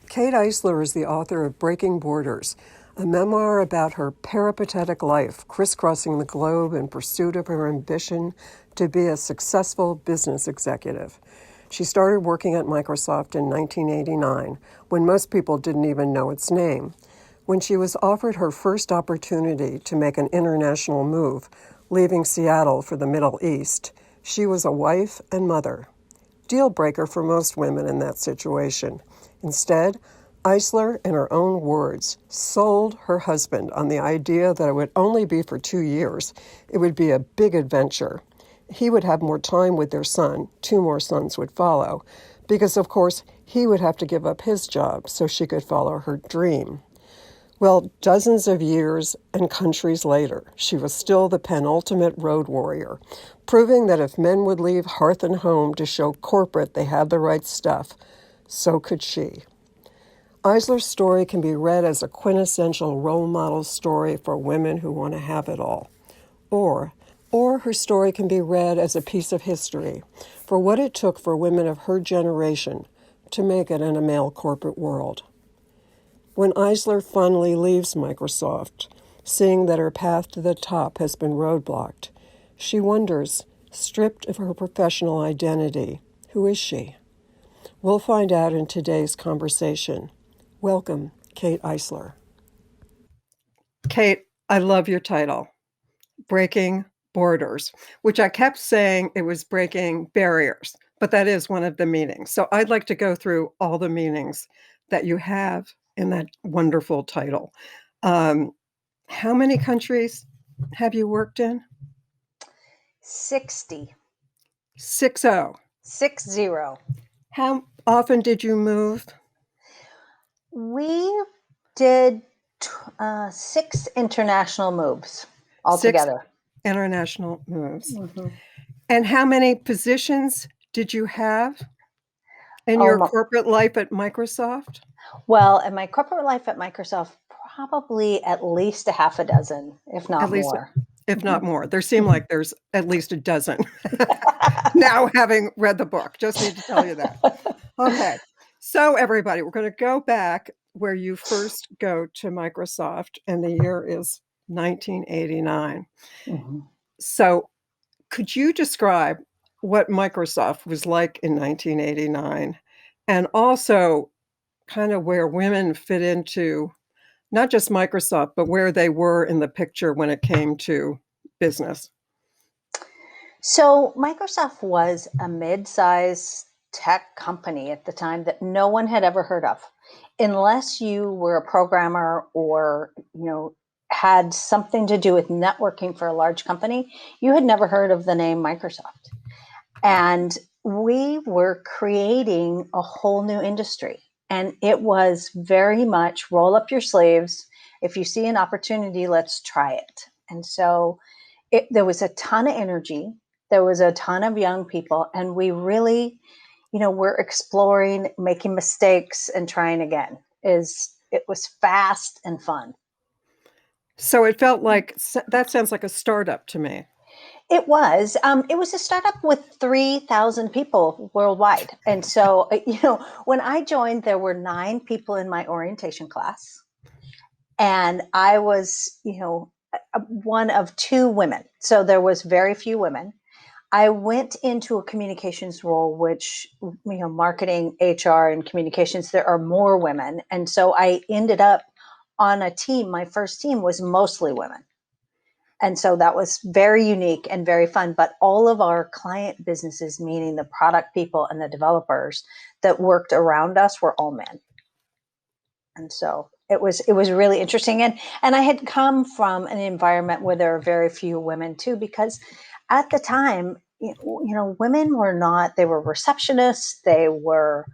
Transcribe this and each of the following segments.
Kate Eisler is the author of Breaking Borders, a memoir about her peripatetic life, crisscrossing the globe in pursuit of her ambition to be a successful business executive. She started working at Microsoft in 1989, when most people didn't even know its name. When she was offered her first opportunity to make an international move, leaving Seattle for the Middle East, she was a wife and mother. Deal breaker for most women in that situation. Instead, Eisler, in her own words, sold her husband on the idea that it would only be for 2 years. It would be a big adventure. He would have more time with their son. 2 more sons would follow, because of course he would have to give up his job so she could follow her dream. Well, dozens of years and countries later, she was still the penultimate road warrior, proving that if men would leave hearth and home to show corporate they had the right stuff, so could she. Eisler's story can be read as a quintessential role model story for women who want to have it all. Or her story can be read as a piece of history for what it took for women of her generation to make it in a male corporate world. When Eisler finally leaves Microsoft, seeing that her path to the top has been roadblocked, she wonders, stripped of her professional identity, who is she? We'll find out in today's conversation. Welcome, Kate Eisler. Kate, I love your title, Breaking Borders, which I kept saying it was breaking barriers, but that is one of the meanings. So I'd like to go through all the meanings that you have in that wonderful title. How many countries have you worked in? 60. 60. 60. How often did you move? We did 6 international moves altogether. 6 international moves. Mm-hmm. And how many positions did you have in your corporate life at Microsoft? Well, in my corporate life at Microsoft, probably at least a half a dozen, if not more. If not more. There seem like there's at least a dozen. Now, having read the book, just need to tell you that. Okay. So everybody, we're going to go back where you first go to Microsoft, and the year is 1989. Mm-hmm. So could you describe what Microsoft was like in 1989, and also kind of where women fit into not just Microsoft, but where they were in the picture when it came to business? So Microsoft was a mid-sized tech company at the time that no one had ever heard of, unless you were a programmer or, had something to do with networking for a large company. You had never heard of the name Microsoft. And we were creating a whole new industry. And it was very much roll up your sleeves. If you see an opportunity, let's try it. And so there was a ton of energy. There was a ton of young people. And we really, were exploring, making mistakes and trying again. It was fast and fun. So it felt like, that sounds like a startup to me. It was a startup with 3,000 people worldwide. And so, when I joined, there were 9 people in my orientation class. And I was, one of 2 women. So there was very few women. I went into a communications role, which, marketing, HR, and communications, there are more women. And so I ended up on a team. My first team was mostly women. And so that was very unique and very fun. But all of our client businesses, meaning the product people and the developers that worked around us, were all men. And so it was really interesting. And I had come from an environment where there are very few women too, because at the time, women were not, they were receptionists, they were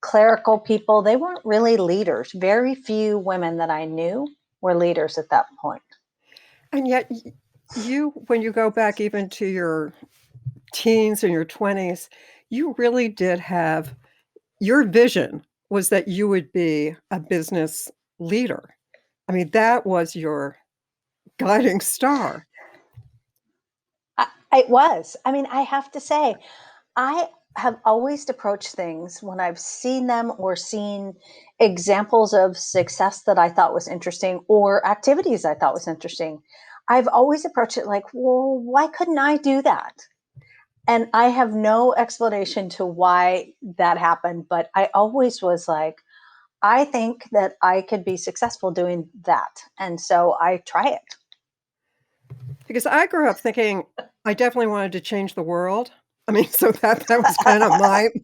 clerical people. They weren't really leaders. Very few women that I knew were leaders at that point. And yet when you go back even to your teens and your 20s, you really did have, your vision was that you would be a business leader. I mean, that was your guiding star. It was. I mean, I have to say, I have always approached things when I've seen them or seen examples of success that I thought was interesting or activities I thought was interesting. I've always approached it like, well, why couldn't I do that? And I have no explanation to why that happened, but I always was like, I think that I could be successful doing that. And so I try it. Because I grew up thinking I definitely wanted to change the world. I mean, so that was kind of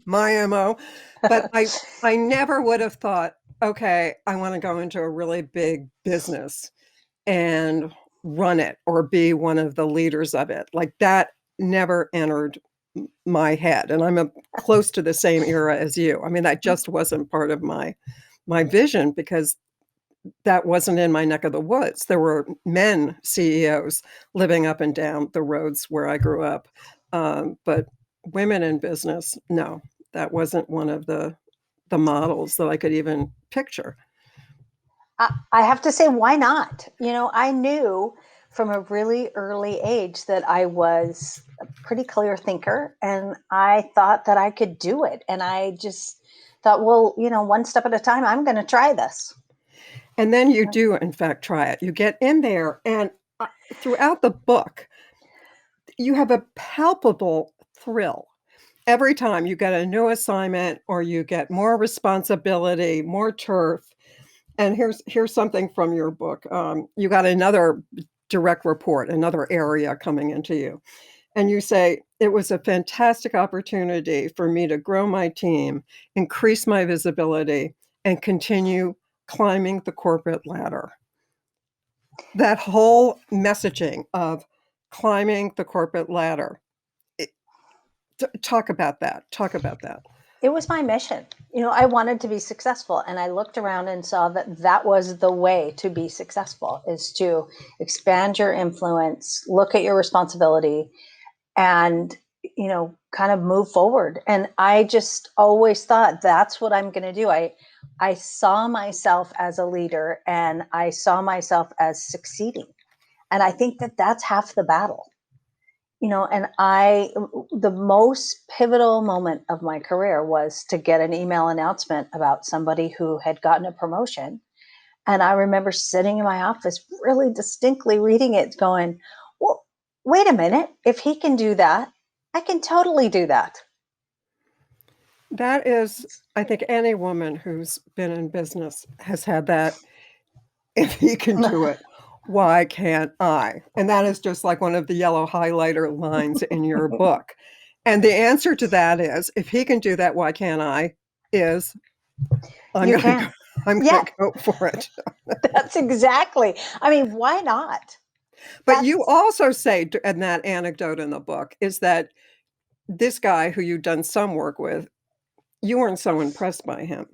my MO. But I never would have thought, okay, I want to go into a really big business and run it or be one of the leaders of it. Like that never entered my head. And close to the same era as you. I mean, that just wasn't part of my vision because that wasn't in my neck of the woods. There were men CEOs living up and down the roads where I grew up. But women in business, no, that wasn't one of the models that I could even picture. I have to say, why not? I knew from a really early age that I was a pretty clear thinker and I thought that I could do it. And I just thought, well, one step at a time, I'm going to try this. And then you do, in fact, try it. You get in there, and throughout the book, you have a palpable thrill every time you get a new assignment or you get more responsibility, more turf. And here's something from your book. You got another direct report, another area coming into you. And you say, it was a fantastic opportunity for me to grow my team, increase my visibility, and continue climbing the corporate ladder. That whole messaging of climbing the corporate ladder. Talk about that. Talk about that. It was my mission. I wanted to be successful, and I looked around and saw that that was the way to be successful, is to expand your influence, look at your responsibility, and kind of move forward. And I just always thought that's what I'm going to do. I saw myself as a leader, and I saw myself as succeeding, and I think that that's half the battle. And the most pivotal moment of my career was to get an email announcement about somebody who had gotten a promotion. And I remember sitting in my office really distinctly reading it, going, well, wait a minute. If he can do that, I can totally do that. That is, I think any woman who's been in business has had that. If he can do it, why can't I? And that is just like one of the yellow highlighter lines in your book. And the answer to that is, if he can do that, why can't I? Is I'm You going to can. Yeah, go for it. that's exactly. I mean, why not? But you That's also say, and that anecdote in the book is that this guy who you'd done some work with, you weren't so impressed by him.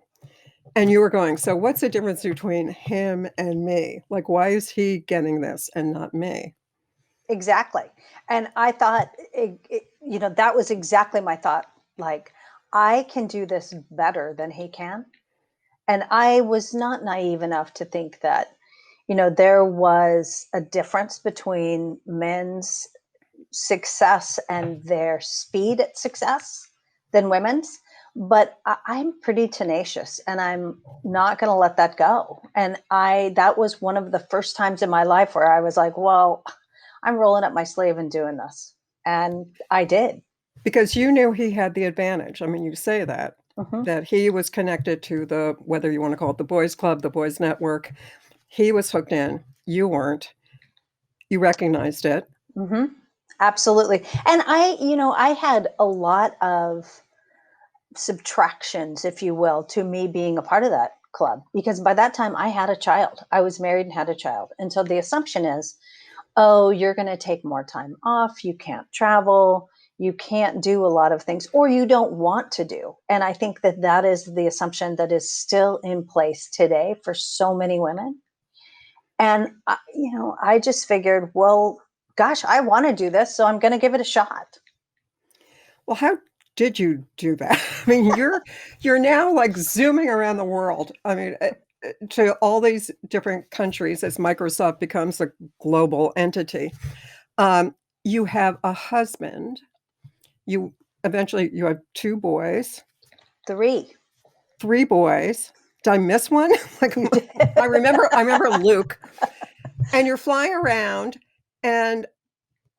And you were going, so what's the difference between him and me? Like, why is he getting this and not me? exactly. And I thought, that was exactly my thought. Like, I can do this better than he can. And I was not naive enough to think that, there was a difference between men's success and their speed at success than women's. But I'm pretty tenacious and I'm not going to let that go. And that was one of the first times in my life where I was like, well, I'm rolling up my sleeve and doing this. And I did. Because you knew he had the advantage. I mean, you say that, Mm-hmm. that he was connected to whether you want to call it the boys club, the boys network, he was hooked in. You weren't. You recognized it. Mm-hmm. Absolutely. And I had a lot of subtractions, if you will, to me being a part of that club, because by that time I had a child. I was married and had a child. And so the assumption is, oh, you're going to take more time off. You can't travel. You can't do a lot of things, or you don't want to do. And I think that that is the assumption that is still in place today for so many women. And, I just figured, well, gosh, I want to do this. So I'm going to give it a shot. Well, how did you do that? I mean, you're now like zooming around the world. I mean, to all these different countries as Microsoft becomes a global entity. You have a husband. You eventually you have two boys, Three. three boys. Did I miss one? Like I remember Luke. And you're flying around, and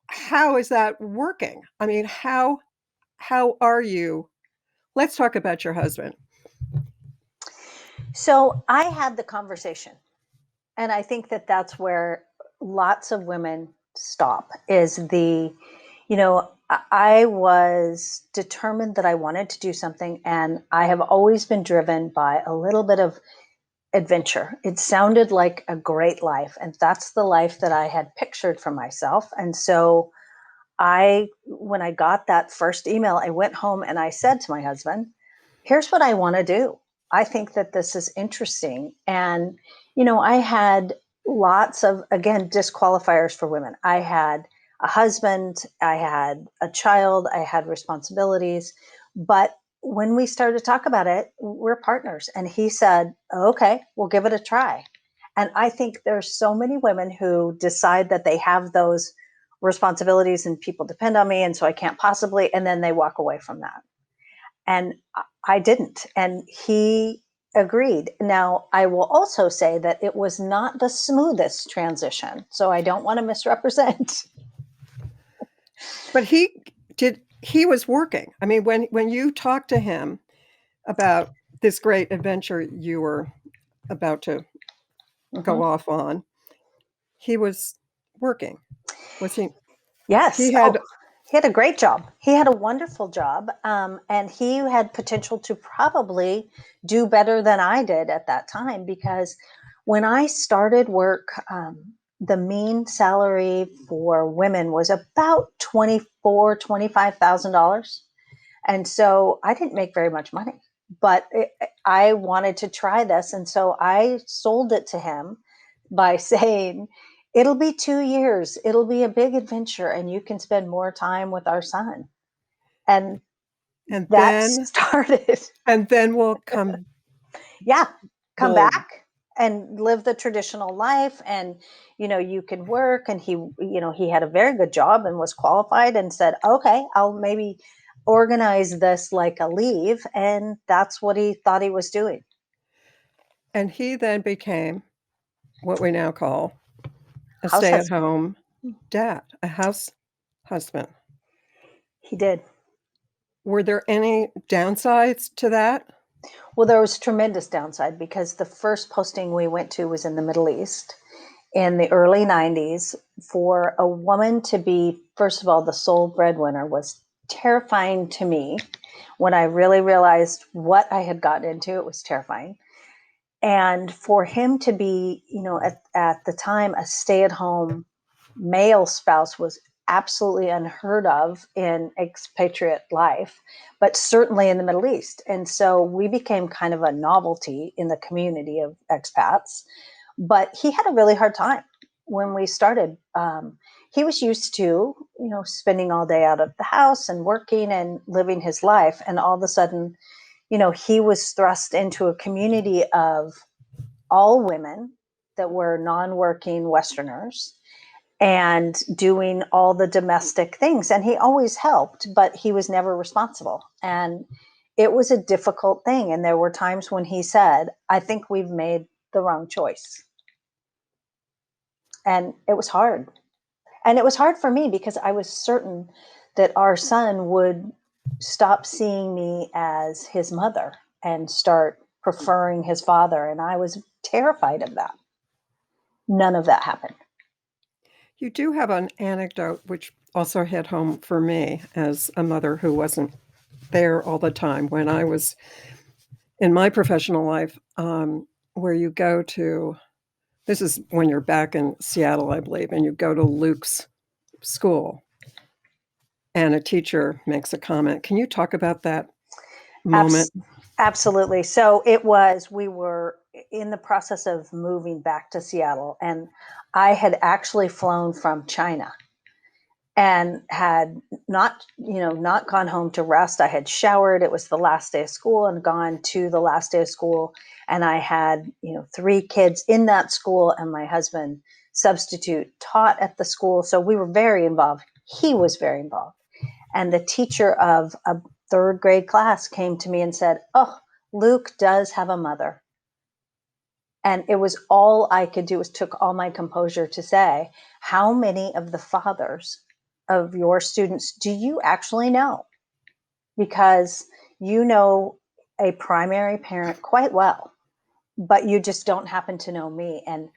how is that working? I mean, how are you? Let's talk about your husband. So I had the conversation, and I think that that's where lots of women stop is I was determined that I wanted to do something, and I have always been driven by a little bit of adventure. It sounded like a great life, and that's the life that I had pictured for myself. And so when I got that first email, I went home and I said to my husband, here's what I want to do. I think that this is interesting. And, I had lots of, again, disqualifiers for women. I had a husband, I had a child, I had responsibilities. But when we started to talk about it, we're partners. And he said, okay, we'll give it a try. And I think there's so many women who decide that they have those responsibilities and people depend on me. And so I can't possibly, and then they walk away from that. And I didn't. And he agreed. Now, I will also say that it was not the smoothest transition. So I don't want to misrepresent. But he was working. I mean, when you talked to him about this great adventure you were about to go off on, he was working. Was he? Yes. He had He had a great job. He had a wonderful job. And he had potential to probably do better than I did at that time, because when I started work, the mean salary for women was about $25,000. And so I didn't make very much money, but I wanted to try this. And so I sold it to him by saying, it'll be 2 years, it'll be a big adventure, and you can spend more time with our son. And and that started. And then we'll come. Yeah, come We'll, back and live the traditional life, and you can work. And he had a very good job and was qualified, and said, okay, I'll maybe organize this like a leave. And that's what he thought he was doing. And he then became what we now call a House husband. stay-at-home dad, a house husband. He did. Were there any downsides to that? Well, there was tremendous downside, because the first posting we went to was in the Middle East in the early 90s. For a woman to be, first of all, the sole breadwinner was terrifying to me. When I really realized what I had gotten into, it was terrifying. And for him to be, at the time, a stay-at-home male spouse was absolutely unheard of in expatriate life, but certainly in the Middle East. And so we became kind of a novelty in the community of expats. But he had a really hard time when we started. He was used to, spending all day out of the house and working and living his life. And all of a sudden, he was thrust into a community of all women that were non-working Westerners and doing all the domestic things. And he always helped, but he was never responsible. And it was a difficult thing. And there were times when he said, I think we've made the wrong choice. And it was hard. And it was hard for me, because I was certain that our son would stop seeing me as his mother and start preferring his father. And I was terrified of that. None of that happened. You do have an anecdote which also hit home for me as a mother who wasn't there all the time when I was in my professional life, where you go to, this is when you're back in Seattle, I believe, and you go to Luke's school and a teacher makes a comment. Can you talk about that moment? Absolutely. So we were in the process of moving back to Seattle, and I had actually flown from China and had not gone home to rest. I had showered. It was the last day of school, and gone to the last day of school. And I had, 3 kids in that school, and my husband substitute taught at the school. So we were very involved. He was very involved. And the teacher of a third grade class came to me and said, "Oh, Luke does have a mother." And it was all I could do, was took all my composure to say, how many of the fathers of your students do you actually know? Because you know a primary parent quite well, but you just don't happen to know me. And,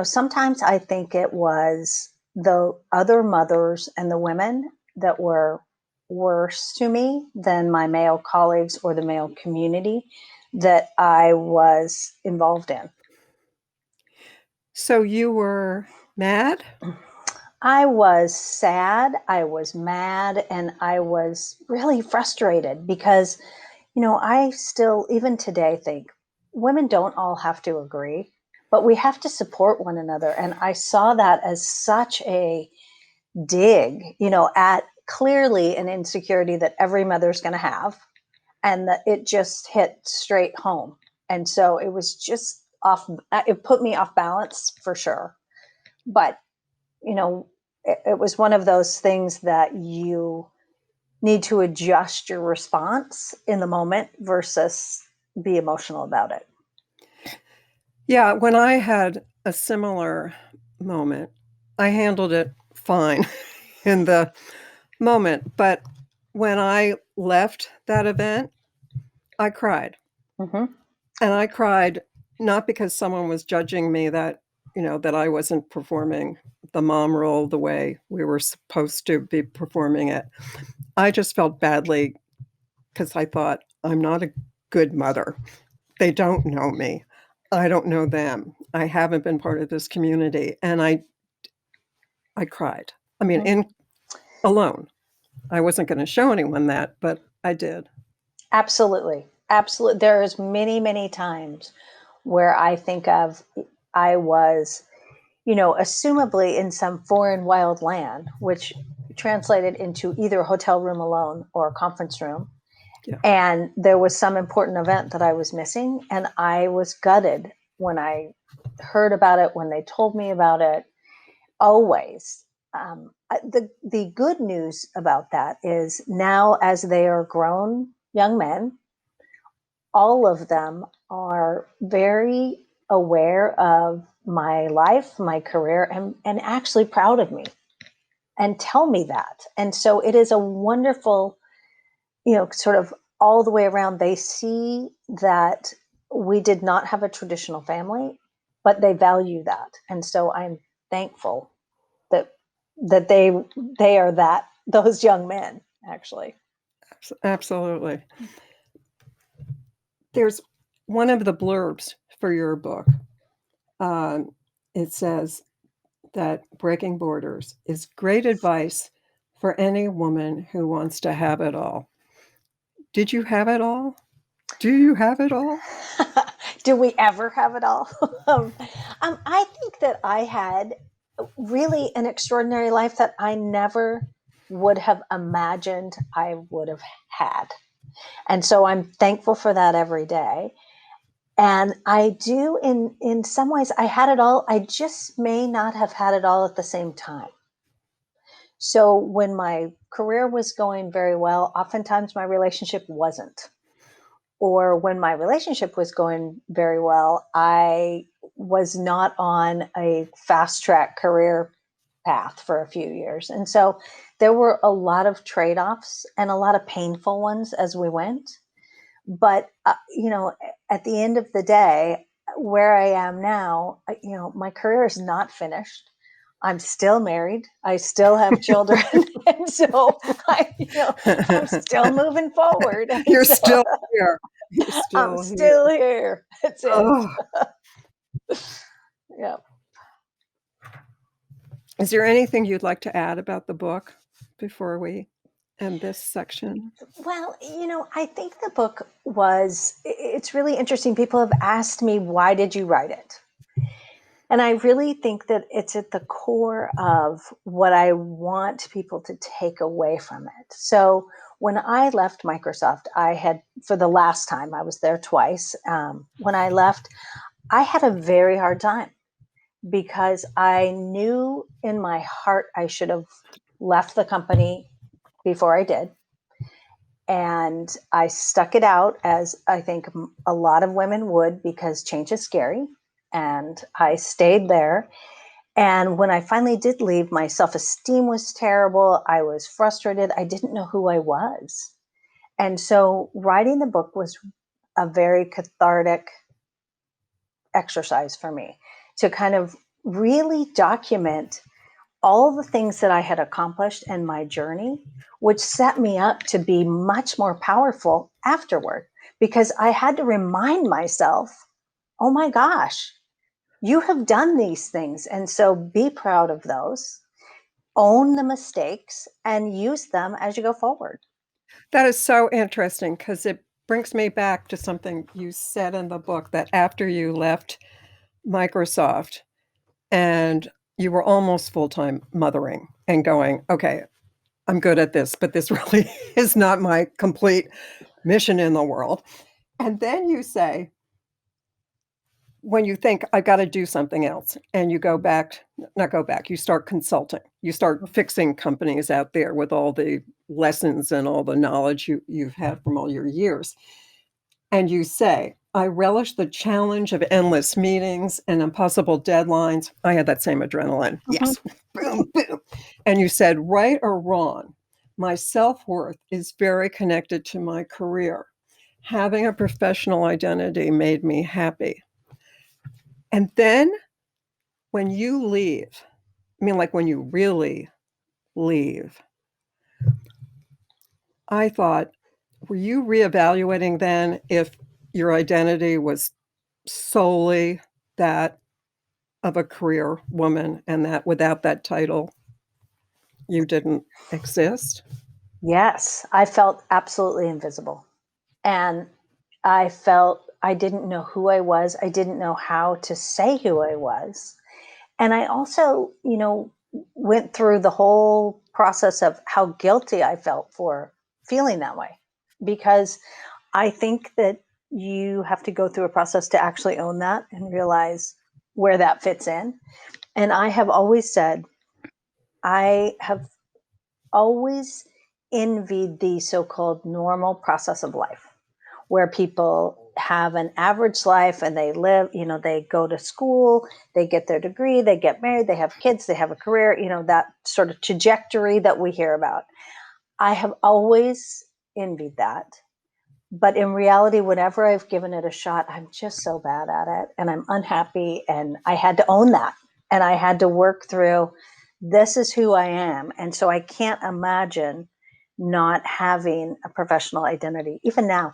sometimes I think it was the other mothers and the women that were worse to me than my male colleagues or the male community that I was involved in. So you were mad? I was sad, I was mad, and I was really frustrated because, I still, even today, think women don't all have to agree, but we have to support one another. And I saw that as such a dig, at clearly an insecurity that every mother's going to have, and that it just hit straight home. And so it was just off, it put me off balance for sure. But it was one of those things that you need to adjust your response in the moment versus be emotional about it. Yeah, when I had a similar moment, I handled it fine in the moment. But when I left that event, I cried. Mm-hmm. And I cried not because someone was judging me that I wasn't performing the mom role the way we were supposed to be performing it. I just felt badly because I thought, I'm not a good mother. They don't know me. I don't know them. I haven't been part of this community. And I cried. I mean, Mm-hmm. alone. I wasn't going to show anyone that, but I did. Absolutely. Absolutely. There's many, many times where I think of I was, assumably in some foreign wild land, which translated into either a hotel room alone or a conference room. Yeah. And there was some important event that I was missing. And I was gutted when I heard about it, when they told me about it, always. The good news about that is now, as they are grown young men, all of them are very aware of my life, my career, and actually proud of me and tell me that. And so it is a wonderful, sort of all the way around. They see that we did not have a traditional family, but they value that. And so I'm thankful that they are those young men, actually. Absolutely. There's one of the blurbs for your book. It says that Breaking Borders is great advice for any woman who wants to have it all. Did you have it all? Do you have it all? Do we ever have it all? I think that I had really an extraordinary life that I never would have imagined I would have had. And so I'm thankful for that every day. And I do, in some ways, I had it all. I just may not have had it all at the same time. So when my career was going very well, oftentimes my relationship wasn't. Or when my relationship was going very well, I was not on a fast track career path for a few years. And so there were a lot of trade offs and a lot of painful ones as we went. But, at the end of the day, where I am now, my career is not finished. I'm still married. I still have children. And so I'm still moving forward. And You're so still here. You're I'm still here. still here. That's it. Oh. Yeah. Is there anything you'd like to add about the book before we end this section? Well, I think the book it's really interesting. People have asked me, why did you write it? And I really think that it's at the core of what I want people to take away from it. So when I left Microsoft, for the last time, I was there twice. When I left, I had a very hard time because I knew in my heart I should have left the company before I did. And I stuck it out, as I think a lot of women would, because change is scary. And I stayed there. And when I finally did leave, my self esteem was terrible. I was frustrated. I didn't know who I was. And so writing the book was a very cathartic exercise for me to kind of really document all the things that I had accomplished in my journey, which set me up to be much more powerful afterward, because I had to remind myself, oh my gosh, you have done these things. And so be proud of those, own the mistakes, and use them as you go forward. That is so interesting because it brings me back to something you said in the book that after you left Microsoft and you were almost full-time mothering and going, okay, I'm good at this, but this really is not my complete mission in the world. And then you say, when you think I've got to do something else, and you go back, not go back, you start consulting, you start fixing companies out there with all the lessons and all the knowledge you've had from all your years. And you say, I relish the challenge of endless meetings and impossible deadlines. I had that same adrenaline. Mhm. Yes. Boom, boom. And you said, right or wrong, my self-worth is very connected to my career. Having a professional identity made me happy. And then when you leave, I mean, like when you really leave, I thought, were you reevaluating then if your identity was solely that of a career woman and that without that title, you didn't exist? Yes, I felt absolutely invisible. And I felt I didn't know who I was. I didn't know how to say who I was. And I also, went through the whole process of how guilty I felt for feeling that way. Because I think that you have to go through a process to actually own that and realize where that fits in. And I have always said, I have always envied the so called normal process of life, where people have an average life and they live, they go to school, they get their degree, they get married, they have kids, they have a career, that sort of trajectory that we hear about. I have always envied that. But in reality, whenever I've given it a shot, I'm just so bad at it and I'm unhappy. And I had to own that. And I had to work through, this is who I am. And so I can't imagine not having a professional identity, even now.